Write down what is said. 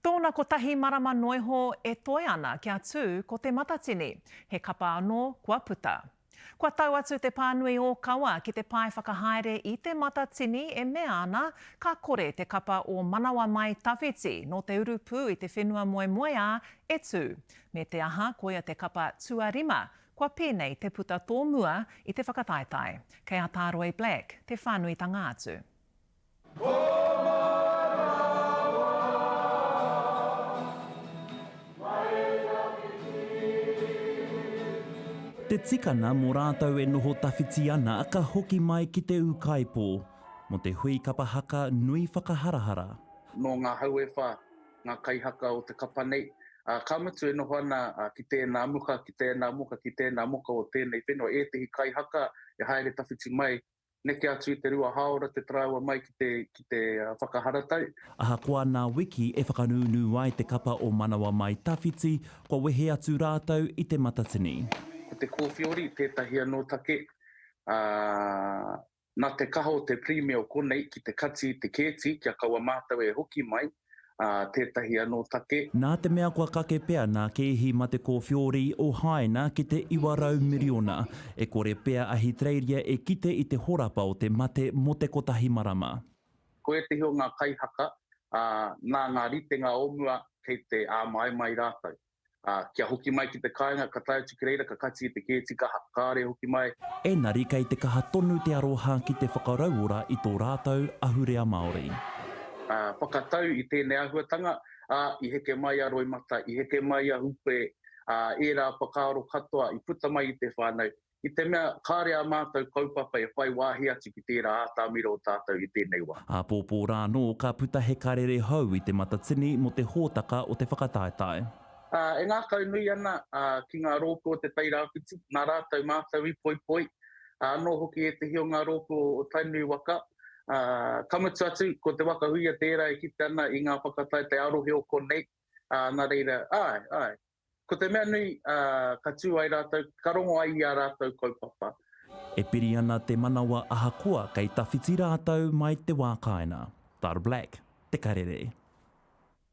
Tōna ko tahi marama noiho e toi ana kia tū ko te matatini. He kapa anō kua puta. Kua tau atu te pānui o kaua ki te pai whakahaere i te matatini e mea ana ka kore te kapa o manawa mai tawhiti no te urupu i te whenua moemoea e tū. Me te aha koia te kapa tuarima, kua pēnei te puta tōmua i te whakataetai. Kei a Tāroe Black, te whānui tanga atu. Te tikana mō rātou e noho tawhiti ana ka hoki mai ki te ukaipō, mo te hui kapahaka nui whakaharahara. No ngā hauewha, ngā kaihaka o te kapa nei, ka mutu e noho ana ki tēnā muka, ki tēnā muka, ki tēnā muka o tēnei whenua. E tehi kaihaka e haere tawhiti mai, neke atu i te rua haora te traua mai ki te whakaharatau. Aha koa nā wiki e whakanunu ai te kapa o manawa mai tawhiti, kua wehe atu rātou i te matatini. Ko te kōwhiori, tētahi anō take, nā te kaho te prime o konei ki te kati i te kēti, kia kaua mātou e hoki mai, tētahi anō take. Nā te mea kua kake pea nā kehi ma te kōwhiori o haina ki te 200 miliona, e kore pea ahi treiria e kite i te horapa o te mate mo te kotahi marama. Ko e te hio ngā kaihaka, nā ngā ritenga omua kei te mai rātou. Kia hoki mai ki te kāinga, ka tai atu ki reira, ka kati i te kēti, ka kāre hoki mai. Engari kei te kaha tonu te aroha ki te whakarauora i tō rātou ahurea Māori. Whakatau i tēnei ahuatanga, i heke mai a Roimata, i heke mai a Hupe, e rā whakaaro katoa, i puta mai i te whānau. I te mea, kāre a mātou kaupapa e whai wāhi atu ki tērā ātāmira o tātou i tēnei wā. Pōpō rānō ka puta he karere hau i te matatini mo te hōtaka o te whakataetai. E ngā kaunui ana ki ngā rōko o te tairawhiti, nā rātou mātou i poi. Anō hoki e te hio ngā rōko o tainui waka. Kamutu atu, ko te waka huia tērā e kite ana i ngā whakatai te arohe o konei. Nā reira, ai. Ko te mea nui, ka tū ai rātou, ka rongo ai i a rātou kaupapa. E piri ana te manawa ahakoa kei tawhiti rātou mai te wā kaina. Tāroe Black, te karere.